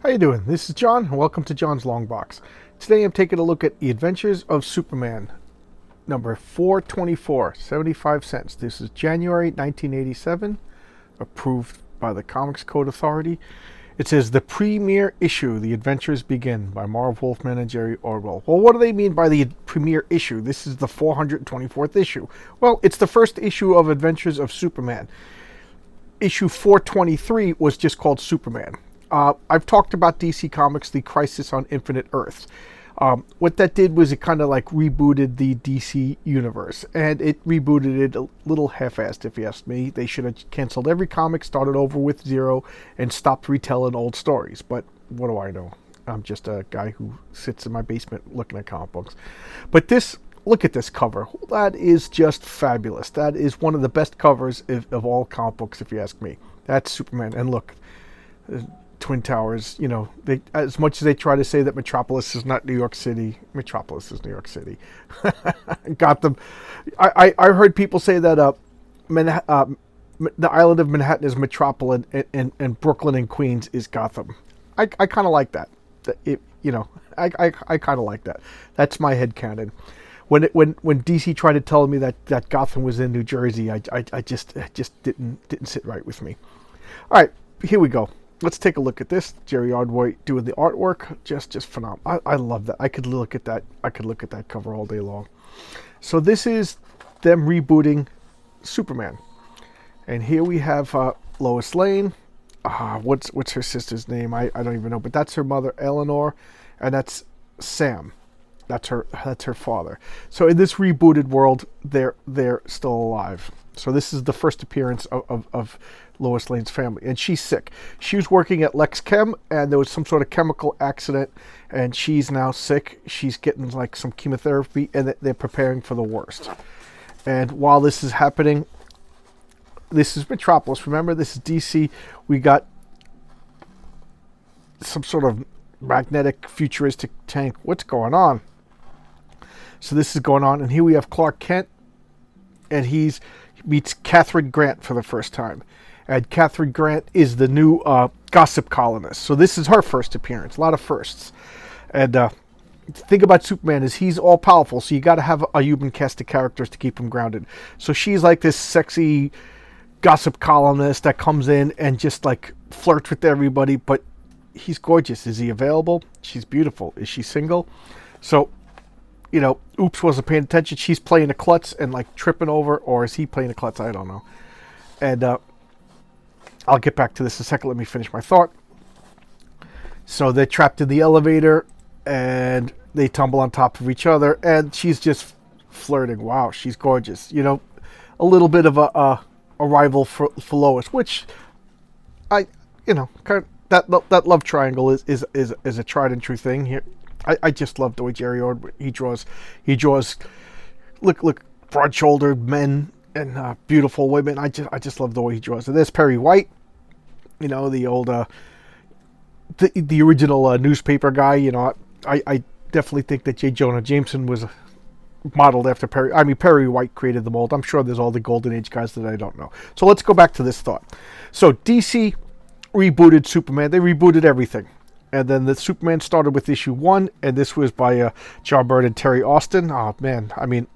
How you doing? This is John, and welcome to John's Long Box. Today I'm taking a look at The Adventures of Superman, number 424, 75 cents. This is January 1987, approved by the Comics Code Authority. It says, the premiere issue, The Adventures Begin, by Marv Wolfman and Jerry Orwell. Well, what do they mean by the premiere issue? This is the 424th issue. Well, it's the first issue of Adventures of Superman. Issue 423 was just called Superman. I've talked about DC Comics, the Crisis on Infinite Earths. What that did was it kind of like rebooted the DC universe, and it rebooted it a little half-assed, if you ask me. They should have canceled every comic, started over with zero, and stopped retelling old stories. But what do I know? I'm just a guy who sits in my basement looking at comic books. But this, look at this cover. That is just fabulous. That is one of the best covers of all comic books, if you ask me. That's Superman. And look, Twin Towers, you know, they, as much as they try to say that Metropolis is not New York City, Metropolis is New York City. Gotham. I heard people say that the island of Manhattan is Metropolis and Brooklyn and Queens is Gotham. I kind of like that. I kind of like that. That's my headcanon. When DC tried to tell me that Gotham was in New Jersey, I just didn't sit right with me. All right, here we go. Let's take a look at this. Jerry Ordway doing the artwork, just phenomenal. I love that. I could look at that cover all day long. So this is them rebooting Superman, and here we have Lois Lane. What's her sister's name? I don't even know, but that's her mother, Eleanor, and that's Sam. That's her father. So in this rebooted world, they're still alive. So this is the first appearance of Lois Lane's family, and she's sick. She was working at Lex Chem, and there was some sort of chemical accident, and she's now sick. She's getting like some chemotherapy, and they're preparing for the worst. And while this is happening, this is Metropolis. Remember, this is DC. We got some sort of magnetic futuristic tank. What's going on? So this is going on, and here we have Clark Kent, and he meets Catherine Grant for the first time. And Catherine Grant is the new gossip columnist. So this is her first appearance. A lot of firsts. And the thing about Superman is he's all powerful, so you got to have a human cast of characters to keep him grounded. So she's like this sexy gossip columnist that comes in and just like flirts with everybody, but he's gorgeous. Is he available? She's beautiful. Is she single? So, you know, Oops wasn't paying attention. She's playing a klutz and like tripping over, or is he playing a klutz? I don't know. And I'll get back to this in a second. Let me finish my thought. So they're trapped in the elevator, and they tumble on top of each other, and she's just flirting. Wow, she's gorgeous. You know, a little bit of a rival for Lois, which kind of, that love triangle is a tried and true thing here. I just love the way Jerry Ordway he draws. Look, broad-shouldered men and beautiful women. I just love the way he draws. And there's Perry White, you know, the old the original newspaper guy. You know, I definitely think that J. Jonah Jameson was modeled after Perry. I mean, Perry White created the mold. I'm sure there's all the Golden Age guys that I don't know. So let's go back to this thought. So DC rebooted Superman. They rebooted everything. And then the Superman started with issue 1, and this was by John Byrne and Terry Austin. Oh, man. I mean,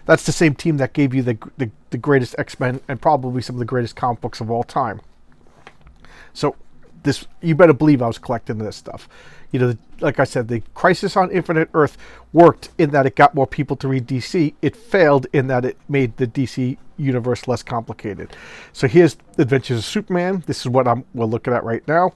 that's the same team that gave you the greatest X-Men and probably some of the greatest comic books of all time. So this, you better believe I was collecting this stuff. You know, like I said, the Crisis on Infinite Earth worked in that it got more people to read DC. It failed in that it made the DC universe less complicated. So here's Adventures of Superman. This is what we're looking at right now.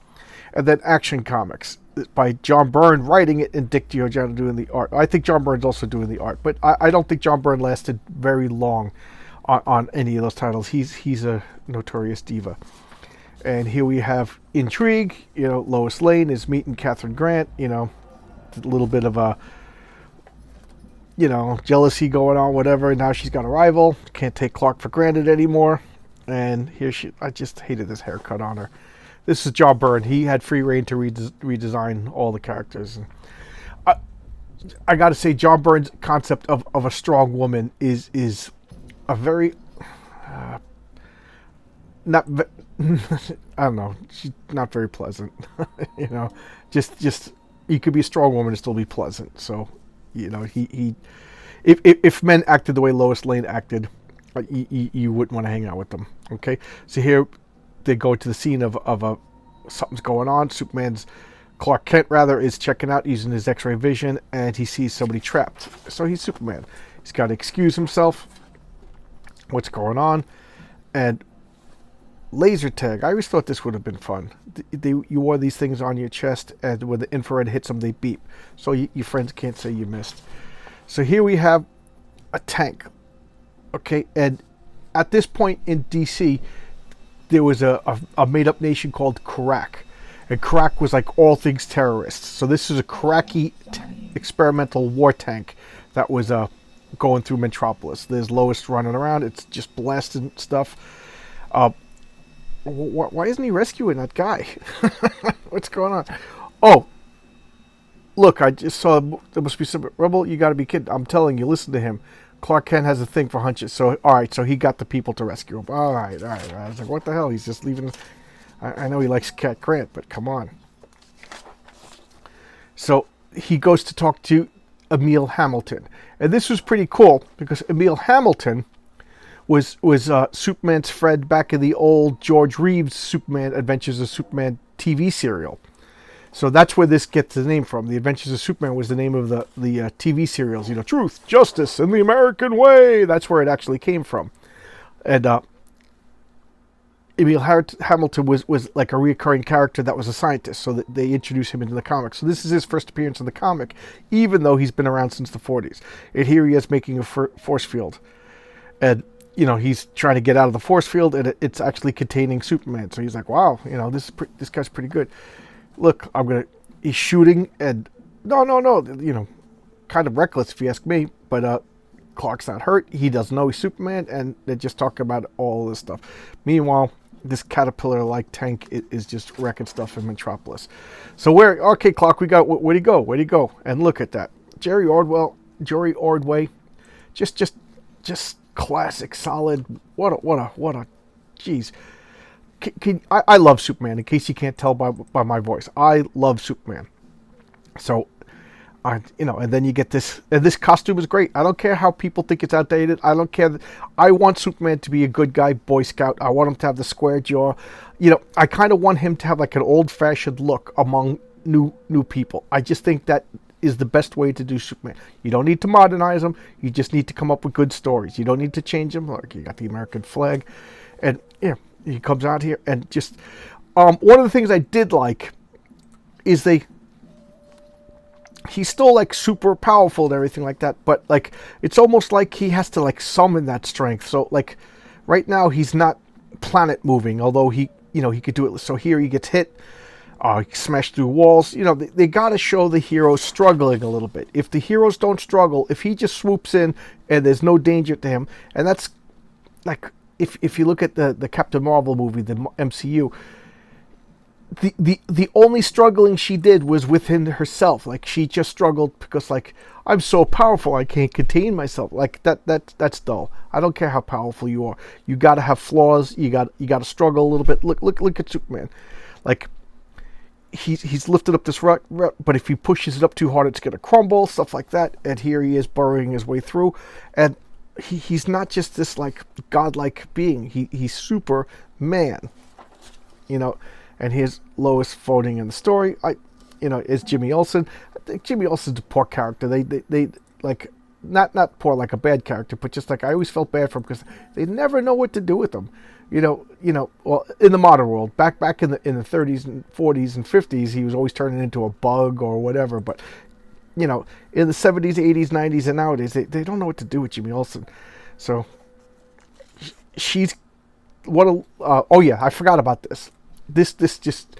And then Action Comics by John Byrne writing it and Dick Giordano doing the art. I think John Byrne's also doing the art, but I don't think John Byrne lasted very long on any of those titles. He's a notorious diva. And here we have intrigue. You know, Lois Lane is meeting Catherine Grant. You know, a little bit of a, you know, jealousy going on, whatever. Now she's got a rival. Can't take Clark for granted anymore. And here I just hated this haircut on her. This is John Byrne. He had free reign to redesign all the characters. And I got to say, John Byrne's concept of a strong woman is a very not I don't know. She's not very pleasant. You know, just you could be a strong woman and still be pleasant. So, you know, he if men acted the way Lois Lane acted, you wouldn't want to hang out with them. Okay, so here they go to the scene of a something's going on. Clark Kent rather is checking out using his X-ray vision, and he sees somebody trapped. So he's Superman. He's got to excuse himself. What's going on? And laser tag. I always thought this would have been fun. You wore these things on your chest, and when the infrared hits them, they beep. So your friends can't say you missed. So here we have a tank. Okay, and at this point in DC, there was a made-up nation called Karak. And Karak was like all things terrorists. So this is a Karaki experimental war tank that was going through Metropolis. There's Lois running around. It's just blasting stuff. Why isn't he rescuing that guy? What's going on? Oh, look, I just saw there must be some Rebel. You got to be kidding. I'm telling you, listen to him. Clark Kent has a thing for hunches. So, all right, so he got the people to rescue him. All right. I was like, what the hell? He's just leaving. I know he likes Cat Grant, but come on. So he goes to talk to Emile Hamilton. And this was pretty cool because Emile Hamilton was Superman's friend back in the old George Reeves Superman Adventures of Superman TV serial. So that's where this gets the name from. The Adventures of Superman was the name of the TV serials. You know, Truth, Justice, and the American Way. That's where it actually came from. And Emile Hamilton was like a recurring character that was a scientist, so that they introduced him into the comic. So this is his first appearance in the comic, even though he's been around since the 40s. And here he is making a force field. And, you know, he's trying to get out of the force field, and it's actually containing Superman. So he's like, wow, you know, this guy's pretty good. Look, he's shooting, and no, you know, kind of reckless if you ask me, but Clark's not hurt. He doesn't know he's Superman, and they're just talking about all this stuff. Meanwhile, this caterpillar-like tank is just wrecking stuff in Metropolis. So okay, Clark, where'd he go? And look at that. Jerry Ordway, just classic, solid. What a, geez. I love Superman, in case you can't tell by my voice. I love Superman. So, you know, and then you get this, and this costume is great. I don't care how people think it's outdated. I don't care. I want Superman to be a good guy, Boy Scout. I want him to have the square jaw. You know, I kind of want him to have like an old-fashioned look among new people. I just think that is the best way to do Superman. You don't need to modernize him. You just need to come up with good stories. You don't need to change him. Look, you got the American flag, and yeah, he comes out here and just. One of the things I did like is he's still like super powerful and everything like that, but like it's almost like he has to like summon that strength. So like right now he's not planet moving, although he could do it. So here he gets hit, he smashed through walls. You know, they got to show the heroes struggling a little bit. If the heroes don't struggle, if he just swoops in and there's no danger to him, and that's like if you look at the Captain Marvel movie, the MCU. The only struggling she did was within herself. Like she just struggled because like I'm so powerful I can't contain myself. Like that's dull. I don't care how powerful you are. You got to have flaws. You got to struggle a little bit. Look at Superman. Like he's lifted up this rock, but if he pushes it up too hard, it's gonna crumble. Stuff like that. And here he is burrowing his way through. And he's not just this like godlike being. He's Superman. You know. And here's Lois voting in the story. It's Jimmy Olsen. I think Jimmy Olsen's a poor character. They like not poor like a bad character, but just like I always felt bad for him because they never know what to do with him. You know. Well, in the modern world, back in the 30s and 40s and 50s, he was always turning into a bug or whatever. But you know, in the 70s, 80s, 90s, and nowadays, they don't know what to do with Jimmy Olsen. So she's oh yeah, I forgot about this. This just,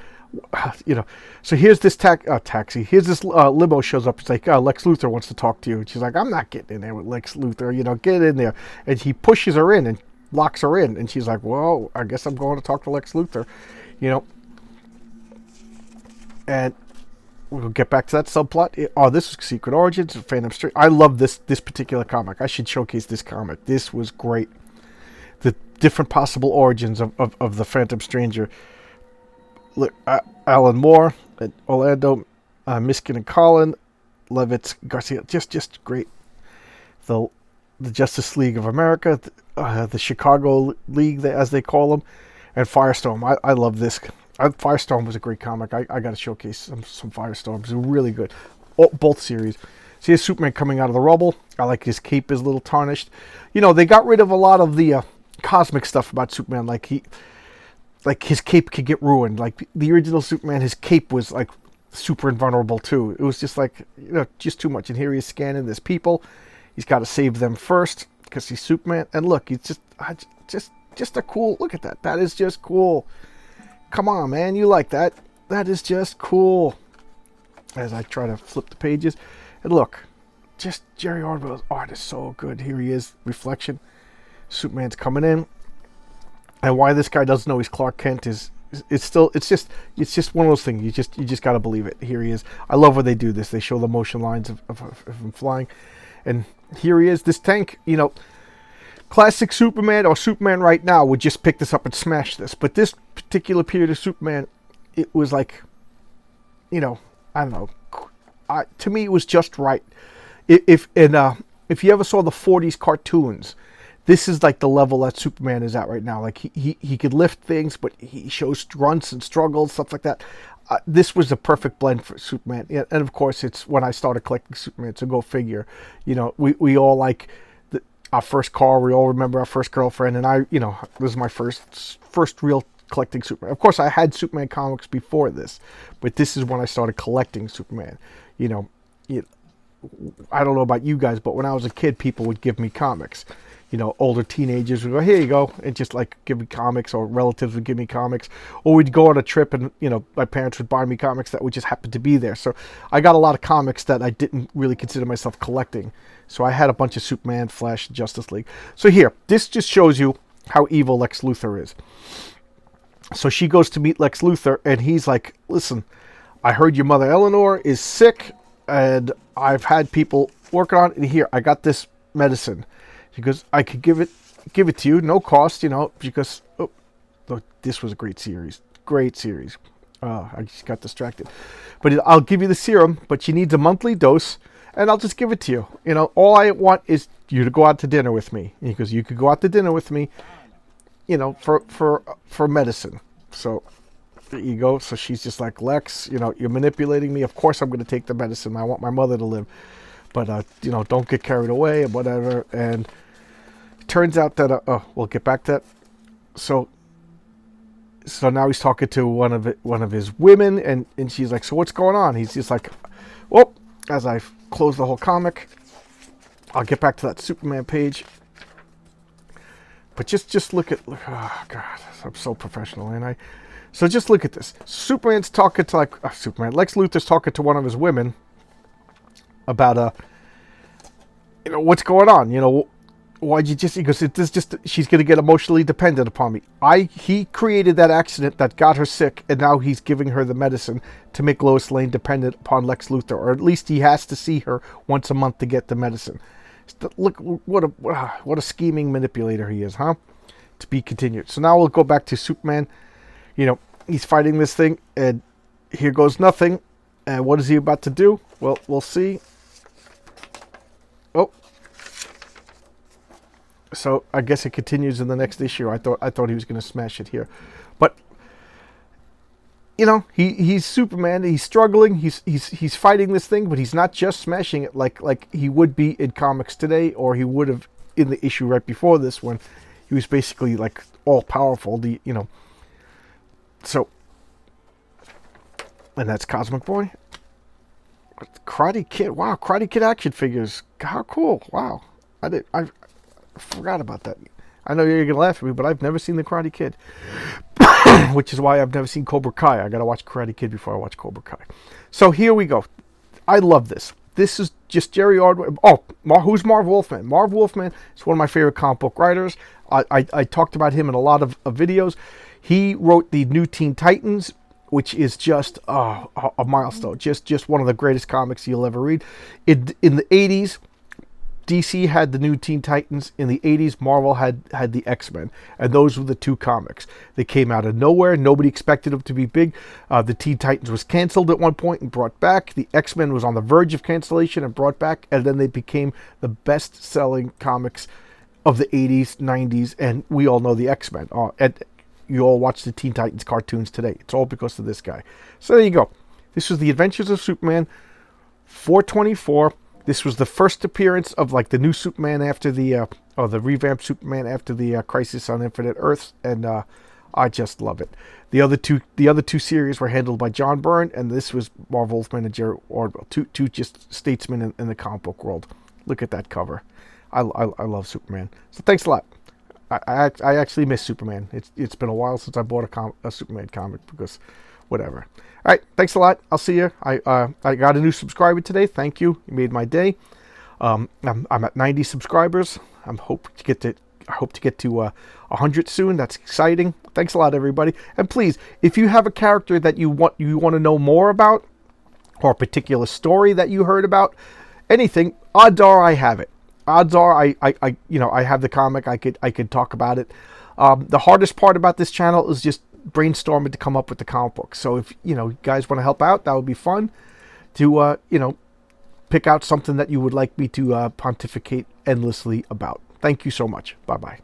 you know, so here's this taxi. Here's this limo shows up. It's like, Lex Luthor wants to talk to you. And she's like, I'm not getting in there with Lex Luthor. You know, get in there. And he pushes her in and locks her in. And she's like, well, I guess I'm going to talk to Lex Luthor. You know. And we'll get back to that subplot. Oh, this is Secret Origins, Phantom Street. I love this particular comic. I should showcase this comic. This was great. different possible origins of the Phantom Stranger. Look, Alan Moore, Orlando, Miskin and Colin, Levitz, Garcia, just great. The Justice League of America, the Chicago League, as they call them, and Firestorm. I love this. Firestorm was a great comic. I got to showcase some Firestorms. They're really good. Both series. See his Superman coming out of the rubble. I like his cape is a little tarnished. You know, they got rid of a lot of the cosmic stuff about Superman. Like his cape could get ruined. Like the original Superman, his cape was like super invulnerable too. It was just like, you know, just too much. And here he is scanning this people. He's got to save them first because he's Superman. And look, he's just a cool. Look at that. That is just cool. Come on, man. You like that? That is just cool. As I try to flip the pages. And look, just Jerry Ordwell's art is so good. Here he is, reflection. Superman's coming in. And why this guy doesn't know he's Clark Kent is it's just one of those things. You just gotta believe it. Here he is. I love when they do this. They show the motion lines of him flying. And here he is, this tank, you know, classic Superman or Superman right now would just pick this up and smash this. But this particular period of Superman, it was like, you know, I don't know. To me, it was just right. If you ever saw the 40s cartoons, this is like the level that Superman is at right now. Like he could lift things, but he shows grunts and struggles, stuff like that. This was a perfect blend for Superman. And of course, it's when I started collecting Superman, so go figure. You know, we all like our first car. We all remember our first girlfriend. And I, you know, this is my first real collecting Superman. Of course, I had Superman comics before this, but this is when I started collecting Superman. You know, I don't know about you guys, but when I was a kid, people would give me comics. You know, older teenagers would go, here you go, and just like give me comics, or relatives would give me comics, or we'd go on a trip and, you know, my parents would buy me comics that would just happen to be there. So I got a lot of comics that I didn't really consider myself collecting. So I had a bunch of Superman, Flash, Justice League. So here, this just shows you how evil Lex Luthor is. So she goes to meet Lex Luthor, and he's like, listen, I heard your mother Eleanor is sick, and I've had people working on it. And here, I got this medicine. She goes, I could give it to you, no cost, you know. She goes, oh, look, this was a great series. Great series. I just got distracted. But I'll give you the serum, but she needs a monthly dose, and I'll just give it to you. You know, all I want is you to go out to dinner with me. And he goes, you could go out to dinner with me, you know, for medicine. So there you go. So she's just like, Lex, you know, you're manipulating me. Of course I'm going to take the medicine. I want my mother to live. But, you know, don't get carried away and whatever. And it turns out that, we'll get back to that. So now he's talking to one of his women, and she's like, so what's going on? He's just like, well, as I close the whole comic, I'll get back to that Superman page. But just look at, oh, God, I'm so professional, ain't I? So just look at this. Superman's talking to, like, Lex Luthor's talking to one of his women about, you know, what's going on? You know, why'd you just, he goes, she's going to get emotionally dependent upon me. He created that accident that got her sick, and now he's giving her the medicine to make Lois Lane dependent upon Lex Luthor, or at least he has to see her once a month to get the medicine. Look, what a scheming manipulator he is, huh? To be continued. So now we'll go back to Superman. You know, he's fighting this thing, and here goes nothing. And what is he about to do? Well, we'll see. Oh. So I guess it continues in the next issue. I thought he was going to smash it here. But you know, he's Superman. He's struggling. He's fighting this thing, but he's not just smashing it like he would be in comics today, or he would have in the issue right before this, when he was basically like all powerful. You know. So, and that's Cosmic Boy. Karate Kid. Wow, Karate Kid action figures. How cool. Wow. I forgot about that. I know you're going to laugh at me, but I've never seen the Karate Kid. Which is why I've never seen Cobra Kai. I got to watch Karate Kid before I watch Cobra Kai. So here we go. I love this. This is just Jerry Ordway. Oh, who's Marv Wolfman? Marv Wolfman is one of my favorite comic book writers. I talked about him in a lot of videos. He wrote the New Teen Titans, which is just a milestone. Just one of the greatest comics you'll ever read. In the 80s, DC had the new Teen Titans. In the 80s, Marvel had the X-Men. And those were the two comics. They came out of nowhere. Nobody expected them to be big. The Teen Titans was canceled at one point and brought back. The X-Men was on the verge of cancellation and brought back. And then they became the best-selling comics of the 80s, 90s. And we all know the X-Men. And you all watch the Teen Titans cartoons today. It's all because of this guy. So there you go. This was The Adventures of Superman 424. This was the first appearance of like the new Superman after the revamped Superman after the Crisis on Infinite Earths, and I just love it. The other two series were handled by John Byrne, and this was Marv Wolfman and Jerry Ordwell, two just statesmen in the comic book world. Look at that cover. I love Superman. So thanks a lot. I actually miss Superman. It's been a while since I bought a Superman comic because whatever. All right, thanks a lot. I'll see you. I got a new subscriber today. Thank you. You made my day. I'm at 90 subscribers. I hope to get to 100 soon. That's exciting. Thanks a lot, everybody. And please, if you have a character that you want to know more about, or a particular story that you heard about, anything, odds are I have it. Odds are I have the comic. I could talk about it. The hardest part about this channel is just brainstorming to come up with the comic book. So if you guys want to help out, that would be fun to pick out something that you would like me to pontificate endlessly about. Thank you so much. Bye bye.